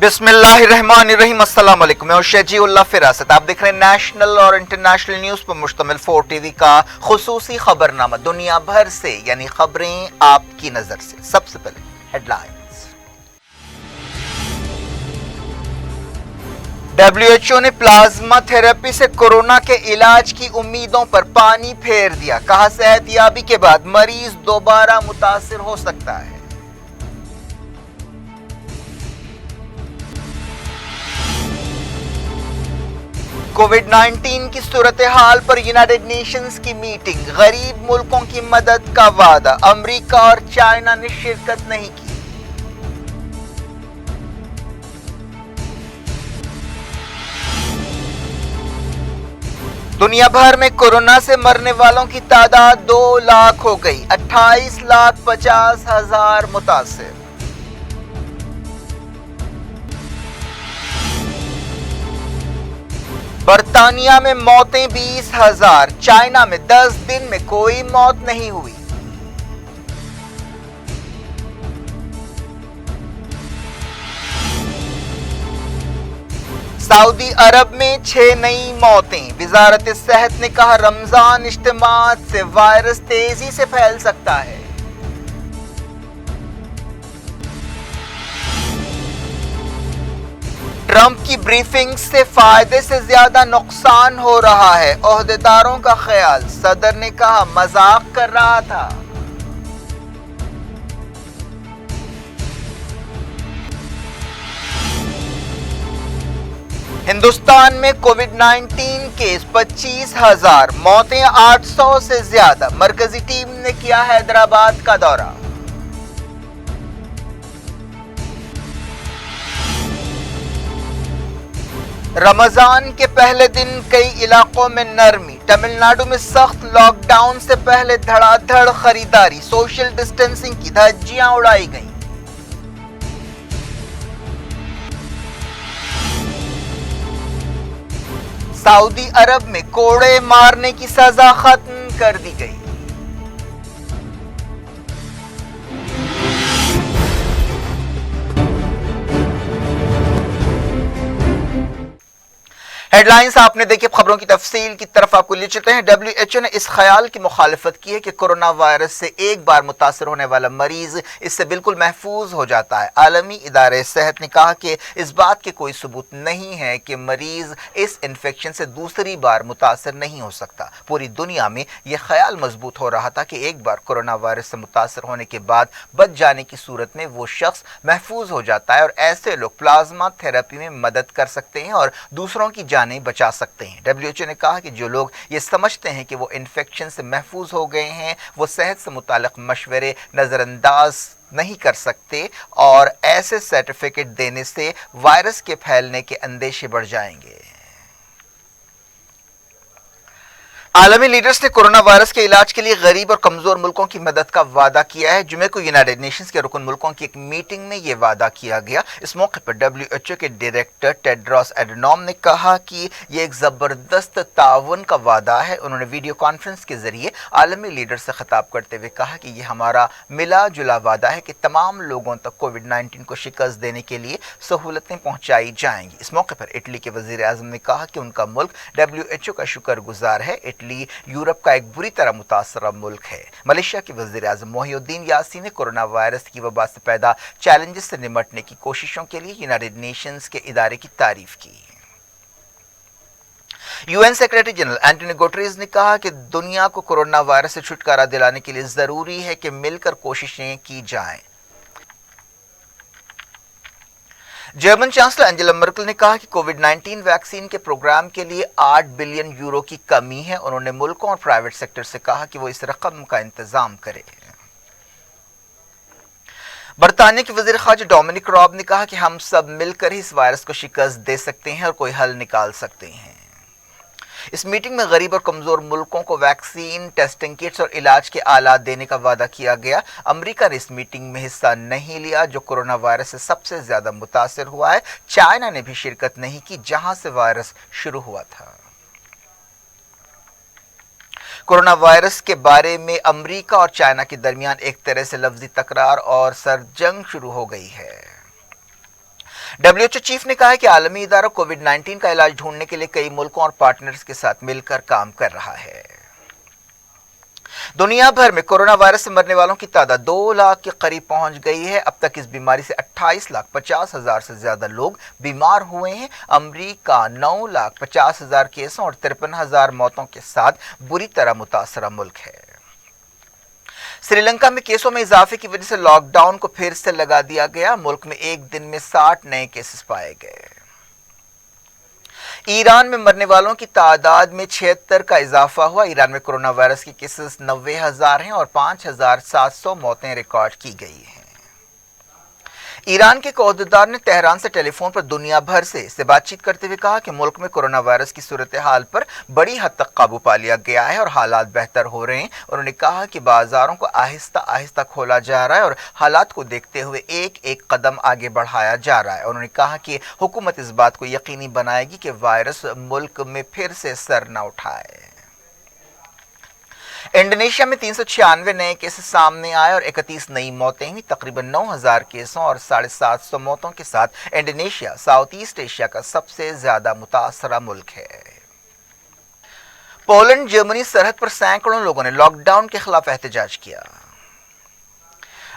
बिस्मिल्लाहिर्रहमानिर्रहीम। अस्सलाम वालेकुम। मैं शजीउल्लाह फिरासत। आप देख रहे हैं नेशनल और इंटरनेशनल न्यूज पर मुश्तमिल 4 टीवी का खुसूसी खबरनामा, दुनिया भर से यानी खबरें आपकी नजर से। सबसे पहले हेडलाइंस। WHO ने प्लाज्मा थेरेपी से कोरोना के इलाज की उम्मीदों पर पानी फेर दिया। कहा सेहतयाबी के बाद मरीज दोबारा मुतासिर हो सकता है। कोविड-19 की सूरत हाल पर यूनाइटेड नेशंस की मीटिंग, गरीब मुल्कों की मदद का वादा। अमेरिका और चाइना ने शिरकत नहीं की। दुनिया भर में कोरोना से मरने वालों की तादाद 2 लाख हो गई। 28,50,000 मुतासिर। बर्तानिया में मौतें 20,000। चाइना में 10 दिन में कोई मौत नहीं हुई। सऊदी अरब में 6 नई मौतें। वजारत सेहत ने कहा रमजान इज्तिमात से वायरस तेजी से फैल सकता है। ट्रंप की ब्रीफिंग से फायदे से ज्यादा नुकसान हो रहा है, ओहदेदारों का ख्याल। सदर ने कहा मजाक कर रहा था। हिंदुस्तान में कोविड-19 केस 25,000, मौतें 800 से ज्यादा। मरकजी टीम ने किया हैदराबाद का दौरा। रमजान के पहले दिन कई इलाकों में नरमी। तमिलनाडु में सख्त लॉकडाउन से पहले धड़ाधड़ खरीदारी, सोशल डिस्टेंसिंग की धज्जियां उड़ाई गईं। सऊदी अरब में कोड़े मारने की सजा खत्म कर दी गई। हेडलाइंस आपने देखी। खबरों की तफसील की तरफ आपको ले चलते हैं। WHO ने इस ख्याल की मुखालफत की है कि कोरोना वायरस से एक बार मुतासर होने वाला मरीज इससे बिल्कुल महफूज हो जाता है। आलमी इदारे सेहत ने कहा कि इस बात के कोई सबूत नहीं है कि मरीज इस इन्फेक्शन से दूसरी बार मुतासर नहीं हो सकता। पूरी दुनिया में यह ख्याल मजबूत हो रहा था कि एक बार कोरोना वायरस से मुतासर होने के बाद बच जाने की सूरत में वो शख्स महफूज हो जाता है और ऐसे लोग प्लाज्मा थेरेपी में मदद कर सकते हैं और दूसरों की जानें बचा सकते हैं। WHO ने कहा कि जो लोग ये समझते हैं कि वो इन्फेक्शन से महफूज हो गए हैं, वो सेहत से मुताल्लिक मशवरे नज़रअंदाज नहीं कर सकते और ऐसे सर्टिफिकेट देने से वायरस के फैलने के अंदेशे बढ़ जाएंगे। आलमी लीडर्स ने कोरोना वायरस के इलाज के लिए गरीब और कमजोर मुल्कों की मदद का वादा किया है। जुमे को यूनाइटेड नेशंस के रुकन मुल्कों की एक मीटिंग में यह वादा किया गया। इस मौके पर WHO के डायरेक्टर टेड्रोस एडनॉम ने कहा कि यह एक जबरदस्त ताउन का वादा है। उन्होंने वीडियो कॉन्फ्रेंस के जरिए आलमी लीडर से खिताब करते हुए कहा कि यह हमारा मिला जुला वादा है कि तमाम लोगों तक कोविड-19 को शिकस्त देने के लिए सहूलतें पहुंचाई जाएंगी। इस मौके पर इटली के वजीर आजम ने कहा कि उनका मुल्क WHO का शुक्रगुजार है। यूरोप का एक बुरी तरह मुतासर मुल्क है। मलेशिया के वजीर आजम मोहिउद्दीन यासीन ने कोरोना वायरस की वबा से पैदा चैलेंजेस से निमटने की कोशिशों के लिए यूनाइटेड नेशंस के इदारे की तारीफ की। UN secretary general Antonio Guterres ने कहा कि दुनिया को कोरोना वायरस से छुटकारा दिलाने के लिए जरूरी है कि मिलकर कोशिशें की जाएं। जर्मन चांसलर एंजेला मर्केल ने कहा कि कोविड-19 वैक्सीन के प्रोग्राम के लिए 8 बिलियन यूरो की कमी है। उन्होंने मुल्कों और प्राइवेट सेक्टर से कहा कि वो इस रकम का इंतजाम करे। बरतानिया के वजीर खारजा डोमिनिक रॉब ने कहा कि हम सब मिलकर ही इस वायरस को शिकस्त दे सकते हैं और कोई हल निकाल सकते हैं। इस मीटिंग में गरीब और कमजोर मुल्कों को वैक्सीन, टेस्टिंग किट्स और इलाज के आलात देने का वादा किया गया। अमेरिका ने इस मीटिंग में हिस्सा नहीं लिया जो कोरोना वायरस से सबसे ज्यादा मुतासिर हुआ है। चाइना ने भी शिरकत नहीं की जहां से वायरस शुरू हुआ था। कोरोना वायरस के बारे में अमेरिका और चाइना के दरमियान एक तरह से लफ्जी तकरार और सरजंग शुरू हो गई है। WHO चीफ ने कहा है कि आलमी इदारा कोविड-19 का इलाज ढूंढने के लिए कई मुल्कों और पार्टनर्स के साथ मिलकर काम कर रहा है। दुनिया भर में कोरोना वायरस से मरने वालों की तादाद 2 लाख के करीब पहुंच गई है। अब तक इस बीमारी से 28,50,000 से ज्यादा लोग बीमार हुए हैं। अमेरिका 9,50,000 केसों और 53,000 मौतों के साथ बुरी तरह मुतासरा मुल्क है। श्रीलंका में केसों में इजाफे की वजह से लॉकडाउन को फिर से लगा दिया गया। मुल्क में एक दिन में 60 नए केसेस पाए गए। ईरान में मरने वालों की तादाद में 76 का इजाफा हुआ। ईरान में कोरोना वायरस के केसेस 90,000 हैं और 5,700 मौतें रिकॉर्ड की गई हैं। ईरान के अहदेदार ने तेहरान से टेलीफोन पर दुनिया भर से बातचीत करते हुए कहा कि मुल्क में कोरोना वायरस की सूरत हाल पर बड़ी हद तक काबू पा लिया गया है और हालात बेहतर हो रहे हैं। उन्होंने कहा कि बाजारों को आहिस्ता आहिस्ता खोला जा रहा है और हालात को देखते हुए एक एक कदम आगे बढ़ाया जा रहा है। उन्होंने कहा कि हुकूमत इस बात को यकीनी बनाएगी कि वायरस मुल्क में फिर से सर न उठाए। इंडोनेशिया में 396 नए केसेस सामने आए और 31 नई मौतें हुई। तकरीबन 9,000 केसों और 750 मौतों के साथ इंडोनेशिया साउथ ईस्ट एशिया का सबसे ज्यादा मुतासरा मुल्क है। पोलैंड जर्मनी सरहद पर सैकड़ों लोगों ने लॉकडाउन के खिलाफ एहतजाज किया।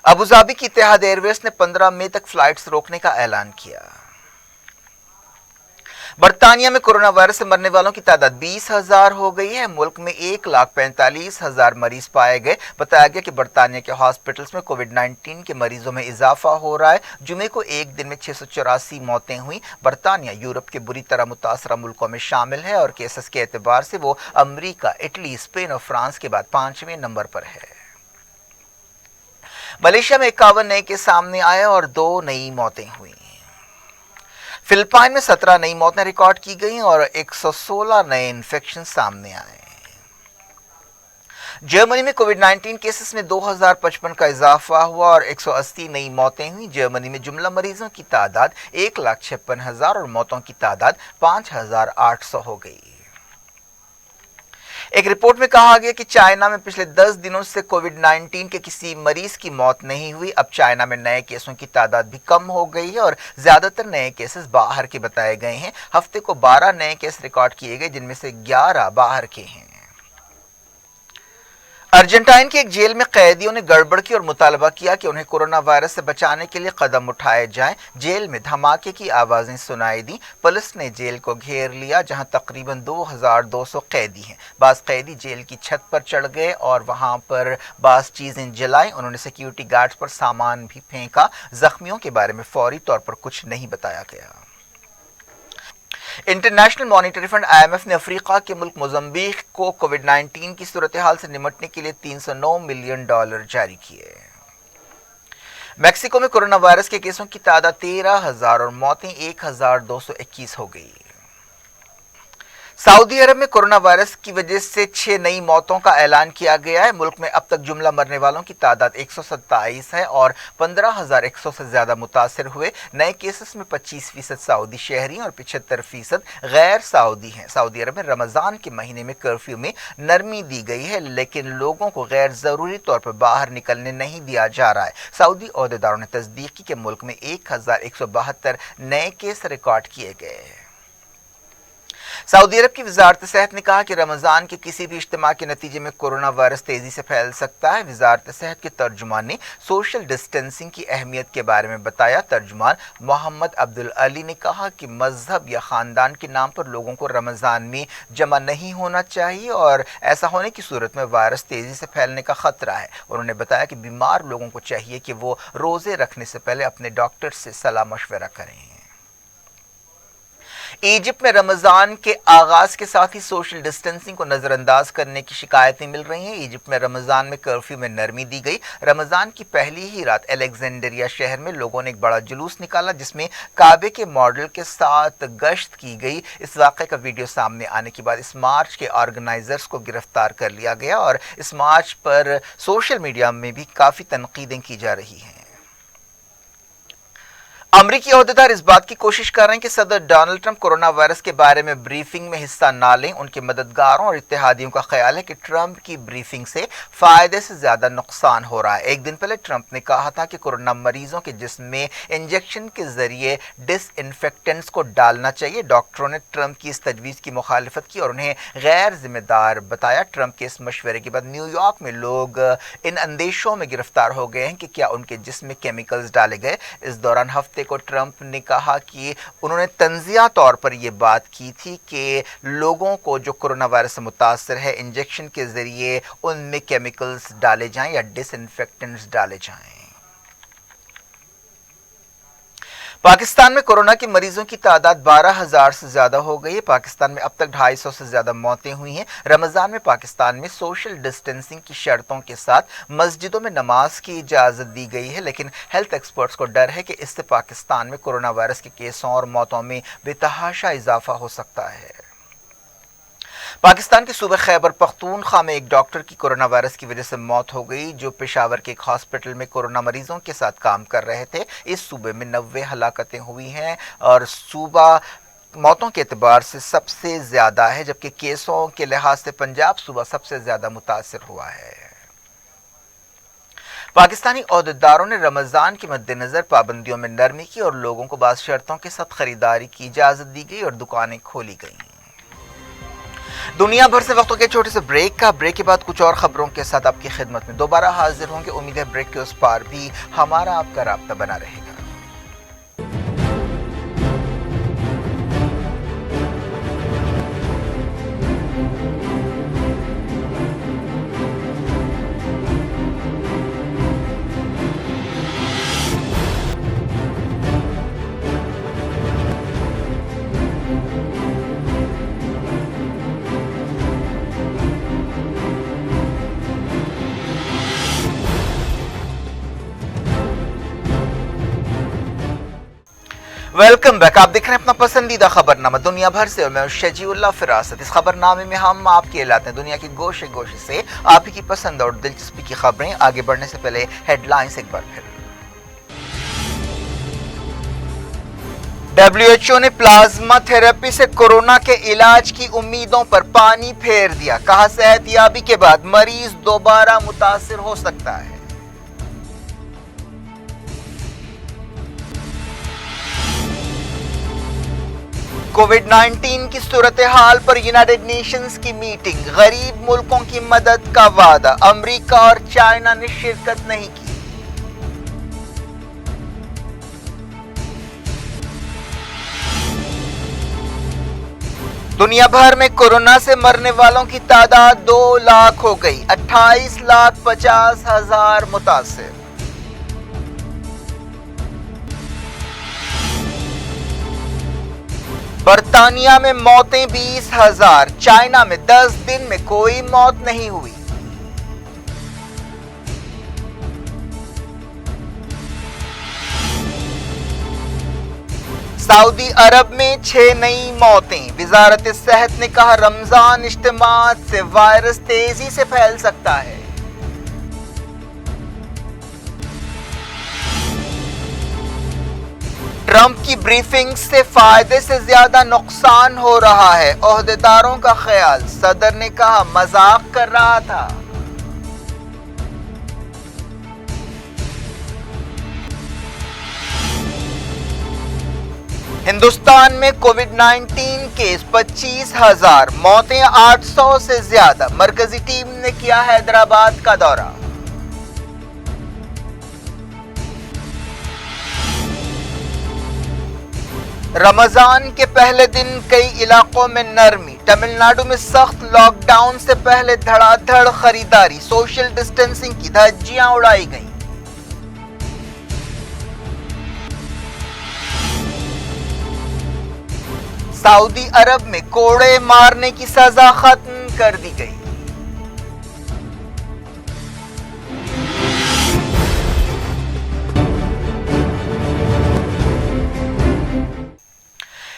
अबुधाबी की इतिहाद एयरवेज ने 15 मई तक फ्लाइट्स रोकने का ऐलान किया। बर्तानिया में कोरोना वायरस से मरने वालों की तादाद 20,000 हो गई है। मुल्क में 1,45,000 मरीज पाए गए। बताया गया कि बर्तानिया के हॉस्पिटल्स में कोविड-19 के मरीजों में इजाफा हो रहा है। जुमे को एक दिन में 684 मौतें हुई। बर्तानिया यूरोप के बुरी तरह मुतासरा मुल्कों में शामिल है और केसेस के एतबार से वो अमरीका, इटली, स्पेन और फ्रांस के बाद 5वें नंबर पर है। मलेशिया में 51 नए केस सामने आए और 2 नई मौतें हुई। फिलिपाइन में 17 नई मौतें रिकॉर्ड की गई और 116 नए इन्फेक्शन सामने आए। जर्मनी में कोविड-19 केसेस में 2055 का इजाफा हुआ और 180 नई मौतें हुई। जर्मनी में जुमला मरीजों की तादाद 1,56,000 और मौतों की तादाद 5,800 हो गई। एक रिपोर्ट में कहा गया कि चाइना में पिछले 10 दिनों से कोविड-19 के किसी मरीज की मौत नहीं हुई। अब चाइना में नए केसों की तादाद भी कम हो गई है और ज्यादातर नए केसेस बाहर के बताए गए हैं। हफ्ते को 12 नए केस रिकॉर्ड किए गए, जिनमें से 11 बाहर के हैं। अर्जेंटाइन की एक जेल में कैदियों ने गड़बड़ की और मुतालबा किया कि उन्हें कोरोना वायरस से बचाने के लिए कदम उठाए जाएं। जेल में धमाके की आवाजें सुनाई दी। पुलिस ने जेल को घेर लिया, जहां तकरीबन 2,200 कैदी हैं। बास कैदी जेल की छत पर चढ़ गए और वहां पर बास चीजें जलाई। उन्होंने सिक्योरिटी गार्ड्स पर सामान भी फेंका। जख्मियों के बारे में फौरी तौर पर कुछ नहीं बताया गया। इंटरनेशनल मॉनिटरी फंड IMF ने अफ्रीका के मुल्क मोजम्बिक को कोविड-19 की सूरत हाल से निपटने के लिए $309 मिलियन जारी किए। मैक्सिको में कोरोना वायरस के केसों की तादाद 13,000 और मौतें 1,221 हो गई। सऊदी अरब में कोरोना वायरस की वजह से 6 नई मौतों का ऐलान किया गया है। मुल्क में अब तक जुमला मरने वालों की तादाद 127 है और 15,100 से ज्यादा मुतासिर हुए। नए केसेस में 25% सऊदी शहरी और 75% गैर सऊदी हैं। सऊदी अरब में रमजान के महीने में कर्फ्यू में नरमी दी गई है, लेकिन लोगों को गैर जरूरी तौर पर बाहर निकलने नहीं दिया जा रहा है। सऊदी अहदेदारों ने तस्दीक की कि मुल्क में 1,172 नए केस रिकॉर्ड किए गए हैं। सऊदी अरब की वजारत सेहत ने कहा कि रमजान के किसी भी इज्तिमा के नतीजे में कोरोना वायरस तेजी से फैल सकता है। वजारत सेहत के तर्जुमान ने सोशल डिस्टेंसिंग की अहमियत के बारे में बताया। तर्जुमान मोहम्मद अब्दुल अली ने कहा कि मजहब या खानदान के नाम पर लोगों को रमजान में जमा नहीं होना चाहिए और ऐसा होने की सूरत में वायरस तेजी से फैलने का खतरा है। उन्होंने बताया कि बीमार लोगों को चाहिए कि वो रोजे रखने से पहले अपने डॉक्टर से सलाह मशवरा करें। इजिप्ट में रमजान के आगाज के साथ ही सोशल डिस्टेंसिंग को नजरअंदाज करने की शिकायतें मिल रही हैं। इजिप्ट में रमजान में कर्फ्यू में नरमी दी गई। रमजान की पहली ही रात अलेक्जेंड्रिया शहर में लोगों ने एक बड़ा जुलूस निकाला, जिसमें काबे के मॉडल के साथ गश्त की गई। इस वाक़े का वीडियो सामने आने के बाद इस मार्च के ऑर्गेनाइजर्स को गिरफ्तार कर लिया गया और इस मार्च पर सोशल मीडिया में भी काफी तनकीदें की जा रही हैं। अमरीकी अहदेदार इस बात की कोशिश कर रहे हैं कि सदर डोनाल्ड ट्रंप कोरोना वायरस के बारे में ब्रीफिंग में हिस्सा ना लें। उनके मददगारों और इत्तेहादियों का ख्याल है कि ट्रंप की ब्रीफिंग से फायदे से ज्यादा नुकसान हो रहा है। एक दिन पहले ट्रंप ने कहा था कि कोरोना मरीजों के जिस्म में इंजेक्शन के जरिए डिसइंफेक्टेंट्स को डालना चाहिए। डॉक्टरों ने ट्रंप की इस तजवीज़ की मुखालिफत की और उन्हें गैर जिम्मेदार बताया। ट्रंप के इस मशवरे के बाद न्यूयॉर्क में लोग इन अंदेशों में गिरफ्तार हो गए हैं कि क्या उनके जिस्म में केमिकल्स डाले गए। इस दौरान हफ्ते को ट्रंप ने कहा कि उन्होंने तंजिया तौर पर यह बात की थी कि लोगों को जो कोरोना वायरस से मुतासर है इंजेक्शन के जरिए उनमें केमिकल्स डाले जाएं या डिसइंफेक्टेंट्स डाले जाएं। पाकिस्तान में कोरोना के मरीजों की तादाद 12,000 से ज्यादा हो गई है। पाकिस्तान में अब तक 250 से ज्यादा मौतें हुई हैं। रमजान में पाकिस्तान में सोशल डिस्टेंसिंग की शर्तों के साथ मस्जिदों में नमाज की इजाजत दी गई है, लेकिन हेल्थ एक्सपर्ट्स को डर है कि इससे पाकिस्तान में कोरोना वायरस के केसों और मौतों में बेतहाशा इजाफा हो सकता है। पाकिस्तान के सूबे खैबर पख्तूनख्वा में एक डॉक्टर की कोरोना वायरस की वजह से मौत हो गई, जो पेशावर के एक हॉस्पिटल में कोरोना मरीजों के साथ काम कर रहे थे। इस सूबे में 90 हलाकतें हुई हैं और सूबा मौतों के एतबार से सबसे ज्यादा है, जबकि केसों के लिहाज से पंजाब सूबा सबसे ज्यादा मुतासिर हुआ है। पाकिस्तानी अहदेदारों ने रमजान के मद्देनजर पाबंदियों में नरमी की और लोगों को बाज़ शर्तों के साथ खरीदारी की इजाजत दी गई और दुकानें खोली गई। दुनिया भर से वक्त के छोटे से ब्रेक के बाद कुछ और खबरों के साथ आपकी खिदमत में दोबारा हाजिर होंगे। उम्मीद है ब्रेक के उस पार भी हमारा आपका राब्ता बना रहेगा। Welcome back. आप देख रहे हैं अपना पसंदीदा खबरनामा दुनिया भर से और मैं शजीउल्लाह फिरासत। इस खबरनामे में हम आपके लाते हैं दुनिया के गोशे गोशे से आप ही की पसंद और दिलचस्पी की खबरें। आगे बढ़ने से पहले हेडलाइंस एक बार फिर। WHO ने प्लाज्मा थेरेपी से कोरोना के इलाज की उम्मीदों पर पानी फेर दिया। कहा सेहतयाबी के बाद मरीज दोबारा मुतासिर हो सकता है। कोविड-19 की सूरत हाल पर यूनाइटेड नेशंस की मीटिंग, गरीब मुल्कों की मदद का वादा। अमेरिका और चाइना ने शिरकत नहीं की। दुनिया भर में कोरोना से मरने वालों की तादाद 2 लाख हो गई। 28,50,000 मुतासिर। बर्तानिया में मौतें 20,000। चाइना में 10 दिन में कोई मौत नहीं हुई। सऊदी अरब में 6 नई मौतें। वजारत सेहत ने कहा रमजान इज्तिमात से वायरस तेजी से फैल सकता है। ट्रंप की ब्रीफिंग से फायदे से ज्यादा नुकसान हो रहा है, ओहदेदारों का ख्याल। सदर ने कहा मजाक कर रहा था। हिंदुस्तान में कोविड-19 केस 25,000, मौतें 800 से ज्यादा। मरकजी टीम ने किया हैदराबाद का दौरा। रमजान के पहले दिन कई इलाकों में नरमी। तमिलनाडु में सख्त लॉकडाउन से पहले धड़ाधड़ खरीदारी। सोशल डिस्टेंसिंग की धज्जियां उड़ाई गईं। सऊदी अरब में कोड़े मारने की सजा खत्म कर दी गई।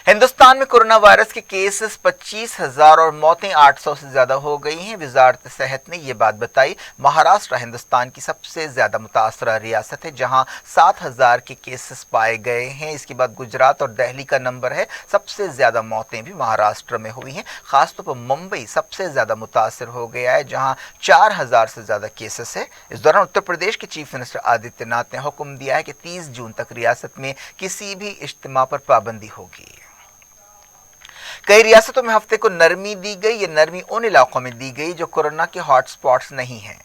हिंदुस्तान में कोरोना वायरस के केसेस 25,000 और मौतें 800 से ज्यादा हो गई हैं। वजारत सेहत ने यह बात बताई। महाराष्ट्र हिंदुस्तान की सबसे ज्यादा मुतासरा रियासत है, जहां 7,000 के केसेस पाए गए हैं। इसके बाद गुजरात और दिल्ली का नंबर है। सबसे ज्यादा मौतें भी महाराष्ट्र में हुई हैं। खासतौर पर मुंबई सबसे ज्यादा मुतासर हो गया है, जहां 4,000 से ज्यादा केसेस है। इस दौरान उत्तर प्रदेश के चीफ मिनिस्टर आदित्यनाथ ने हुक्म दिया है कि 30 जून तक रियासत में किसी भी इज्तिमा पर पाबंदी होगी। कई रियासतों में हफ्ते को नरमी दी गई। ये नरमी उन इलाकों में दी गई जो कोरोना के हॉटस्पॉट्स नहीं हैं।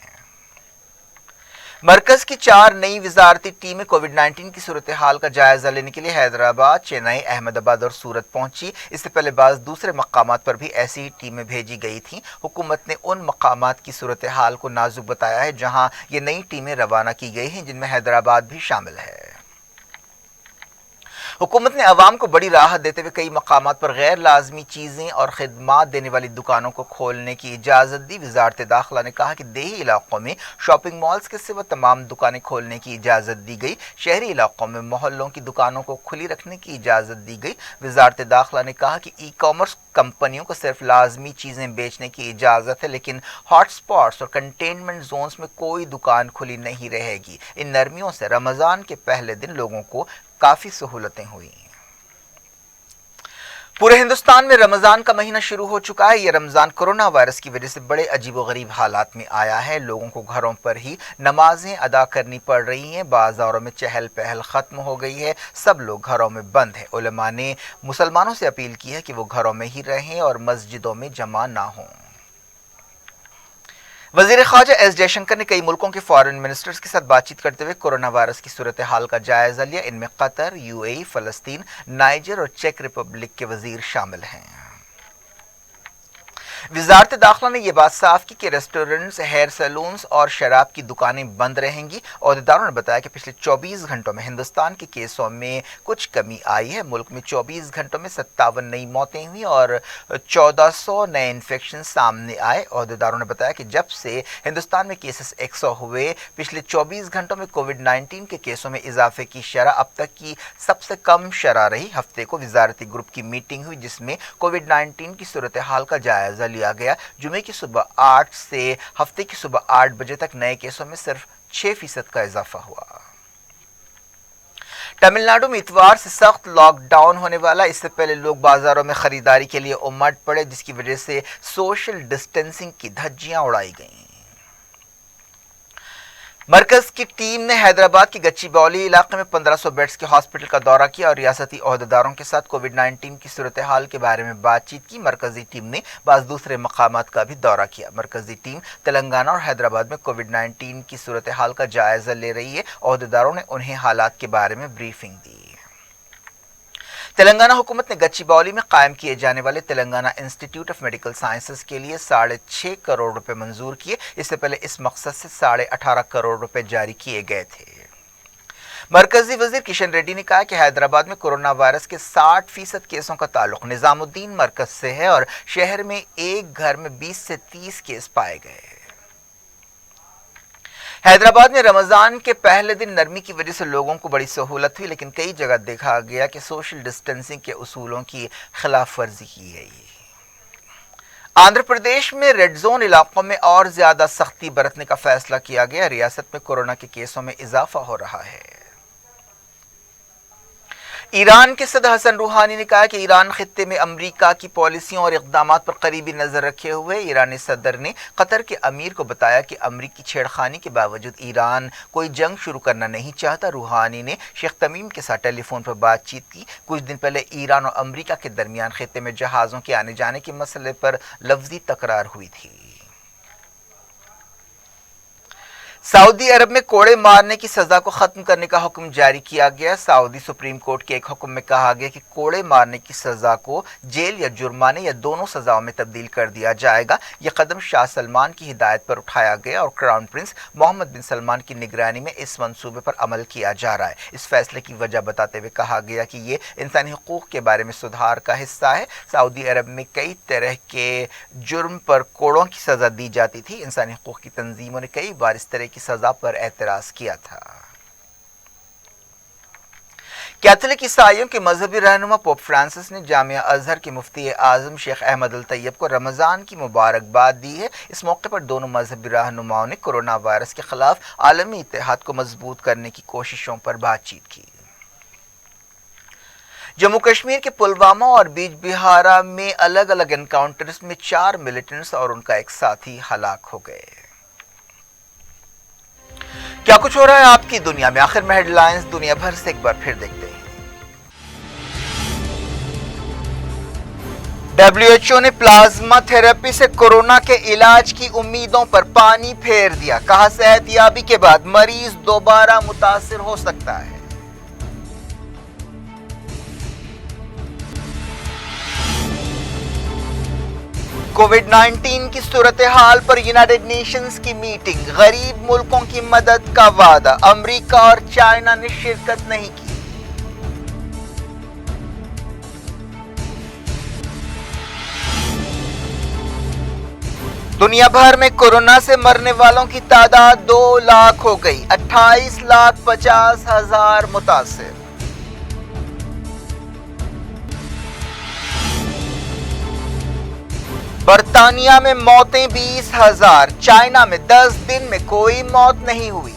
मरकज की 4 नई वजारती टीमें कोविड-19 की सूरत हाल का जायजा लेने के लिए हैदराबाद, चेन्नई, अहमदाबाद और सूरत पहुंची। इससे पहले बाज़ दूसरे मकामात पर भी ऐसी ही टीमें भेजी गई थीं। हुकूमत ने उन मकामात की सूरत हाल को नाजुक बताया है जहां ये नई टीमें रवाना की गई हैं, जिनमें हैदराबाद भी शामिल है। हुकूमत ने अवाम को बड़ी राहत देते हुए कई मकामात पर गैर लाजमी चीज़ें और खिदमात देने वाली दुकानों को खोलने की इजाज़त दी। वजारत दाखिला ने कहा कि देही इलाकों में शॉपिंग मॉल्स के सिवा तमाम दुकानें खोलने की इजाज़त दी गई। शहरी इलाकों में मोहल्लों की दुकानों को खुली रखने की इजाज़त दी गई। वजारत दाखिला ने कहा कि ई कॉमर्स कंपनियों को सिर्फ लाजमी चीज़ें बेचने की इजाज़त है, लेकिन हॉटस्पॉट्स और कंटेनमेंट जोन्स में कोई दुकान खुली नहीं रहेगी। इन नरमियों से रमज़ान के पहले दिन लोगों को काफ़ी सहूलतें हुई। पूरे हिंदुस्तान में रमज़ान का महीना शुरू हो चुका है। यह रमज़ान कोरोना वायरस की वजह से बड़े अजीबोगरीब हालात में आया है। लोगों को घरों पर ही नमाजें अदा करनी पड़ रही हैं। बाज़ारों में चहल पहल ख़त्म हो गई है। सब लोग घरों में बंद हैं। उलमा ने मुसलमानों से अपील की है कि वो घरों में ही रहें और मस्जिदों में जमा ना हों। वज़ीर ख़ारजा एस जयशंकर ने कई मुल्कों के फॉरेन मिनिस्टर्स के साथ बातचीत करते हुए कोरोना वायरस की सूरत हाल का जायजा लिया। इनमें कतर, यूएई, फ़लस्तीन, नाइजर और चेक रिपब्लिक के वज़ीर शामिल हैं। वजारत दाखिला ने यह बात साफ की कि रेस्टोरेंट्स, हेयर सैलून्स और शराब की दुकानें बंद रहेंगी। अहदेदारों ने बताया कि पिछले 24 घंटों में हिंदुस्तान के केसों में कुछ कमी आई है। मुल्क में 24 घंटों में 57 नई मौतें हुई और 1400 नए इन्फेक्शन सामने आए। अहदेदारों ने बताया कि जब से हिंदुस्तान में केसेस 100 हुए, पिछले 24 घंटों में कोविड-19 के केसों में इजाफे की शरह अब तक की सबसे कम शरह रही। हफ्ते को वजारती ग्रुप की मीटिंग हुई, जिसमें कोविड-19 की सूरत हाल का जायजा लिया गया। जुमे की सुबह 8 से हफ्ते की सुबह 8 बजे तक नए केसों में सिर्फ 6% का इजाफा हुआ। तमिलनाडु में इतवार से सख्त लॉकडाउन होने वाला। इससे पहले लोग बाजारों में खरीदारी के लिए उमड़ पड़े, जिसकी वजह से सोशल डिस्टेंसिंग की धज्जियां उड़ाई गईं। मरकज की टीम ने हैदराबाद के गच्चीबौली इलाके में 1500 बेड्स के हॉस्पिटल का दौरा किया और रियासती ओहदेदारों के साथ कोविड-19 की सूरत हाल के बारे में बातचीत की। मरकजी टीम ने बाज़ दूसरे मकामात का भी दौरा किया। मरकजी टीम तेलंगाना और हैदराबाद में कोविड-19 की सूरत हाल का जायजा ले रही है। ओहदेदारों ने उन्हें हालात के बारे में ब्रीफिंग दी। तेलंगाना हुकूमत ने गच्चीबौली में कायम किए जाने वाले Telangana institute of medical sciences के लिए 6.5 करोड़ रुपए मंजूर किए। इससे पहले इस मकसद से 18.5 करोड़ रुपए जारी किए गए थे। मरकजी वजीर किशन रेड्डी ने कहा कि हैदराबाद में कोरोना वायरस के 60% केसों का ताल्लुक निजामुद्दीन मरकज से है और शहर में एक घर में 20 से 30 केस पाए गए। हैदराबाद में रमजान के पहले दिन नरमी की वजह से लोगों को बड़ी सहूलत हुई, लेकिन कई जगह देखा गया कि सोशल डिस्टेंसिंग के उसूलों की खिलाफ वर्जी की गई। आंध्र प्रदेश में रेड जोन इलाकों में और ज्यादा सख्ती बरतने का फैसला किया गया। रियासत में कोरोना के केसों में इजाफा हो रहा है। ईरान के सदर हसन रूहानी ने कहा कि ईरान खित्ते में अमरीका की पॉलिसियों और इक़दामात पर करीबी नजर रखे हुए। ईरानी सदर ने कतर के अमीर को बताया कि अमरीकी छेड़खानी के बावजूद ईरान कोई जंग शुरू करना नहीं चाहता। रूहानी ने शेख तमीम के साथ टेलीफोन पर बातचीत की। कुछ दिन पहले ईरान और अमरीका के दरमियान खित्ते में जहाज़ों के आने जाने के मसले पर लफ्जी तकरार हुई थी। सऊदी अरब में कोड़े मारने की सजा को खत्म करने का हुक्म जारी किया गया। सऊदी सुप्रीम कोर्ट के एक हुक्म में कहा गया कि कोड़े मारने की सजा को जेल या जुर्माने या दोनों सजाओं में तब्दील कर दिया जाएगा। यह कदम शाह सलमान की हिदायत पर उठाया गया और क्राउन प्रिंस मोहम्मद बिन सलमान की निगरानी में इस मंसूबे पर अमल किया जा रहा है। इस फैसले की वजह बताते हुए कहा गया कि ये इंसानी हुकूक के बारे में सुधार का हिस्सा है। सऊदी अरब में कई तरह के जुर्म पर कोड़ों की सजा दी जाती थी। इंसानी हुकूक की तंजीमों ने कई बार इस तरह की सजा पर एतराज किया था। कैथोलिक ईसाइयों के मजहबी रहनुमा पोप फ्रांसिस ने जामिया अजहर के मुफ्ती आजम शेख अहमद अल तैयब को रमज़ान की मुबारकबाद दी है। इस मौके पर दोनों मजहबी रहनुमाओं ने कोरोना वायरस के खिलाफ आलमी इत्तेहाद को मजबूत करने की कोशिशों पर बातचीत की। जम्मू कश्मीर के पुलवामा और बिजबिहारा में अलग अलग एनकाउंटर्स में 4 मिलिटेंट्स और उनका एक साथी हलाक हो गए। क्या कुछ हो रहा है आपकी दुनिया में, आखिर में हेडलाइंस दुनिया भर से एक बार फिर देखते हैं। WHO ने प्लाज्मा थेरेपी से कोरोना के इलाज की उम्मीदों पर पानी फेर दिया। कहा सेहतयाबी के बाद मरीज दोबारा मुतासिर हो सकता है। कोविड-19 की सूरत हाल पर यूनाइटेड नेशंस की मीटिंग, गरीब मुल्कों की मदद का वादा, अमेरिका और चाइना ने शिरकत नहीं की। दुनिया भर में कोरोना से मरने वालों की तादाद 2 लाख हो गई, 28,50,000 मुतासिर। बर्तानिया में मौतें 20,000, चाइना में 10 दिन में कोई मौत नहीं हुई।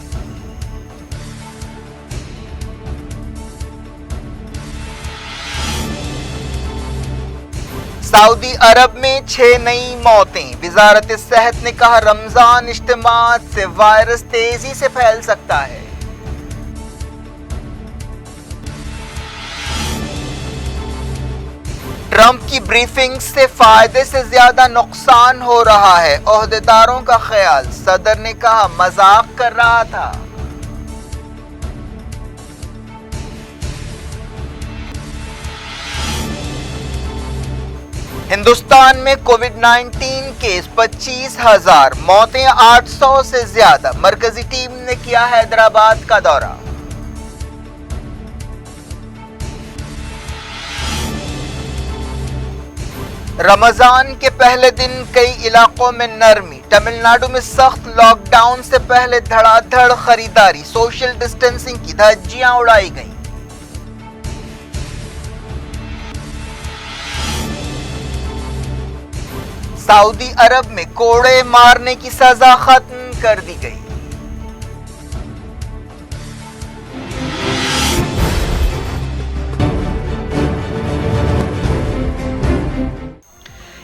सऊदी अरब में 6 नई मौतें। वजारत सेहत ने कहा रमजान इज्तिमात से वायरस तेजी से फैल सकता है। ट्रंप की ब्रीफिंग से फायदे से ज्यादा नुकसान हो रहा है, ओहदेदारों का ख्याल। सदर ने कहा मजाक कर रहा था। हिंदुस्तान में कोविड-19 केस 25,000, मौतें 800 से ज्यादा। मरकजी टीम ने किया हैदराबाद का दौरा। रमजान के पहले दिन कई इलाकों में नरमी। तमिलनाडु में सख्त लॉकडाउन से पहले धड़ाधड़ खरीदारी, सोशल डिस्टेंसिंग की धज्जियां उड़ाई गईं। सऊदी अरब में कोड़े मारने की सजा खत्म कर दी गई।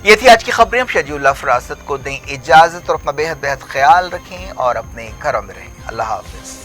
ये थी आज की खबरें। अब शजीउल्लाह फरासत को दें इजाजत और अपना बेहद ख्याल रखें और अपने घरों में रहें। अल्लाह हाफिज।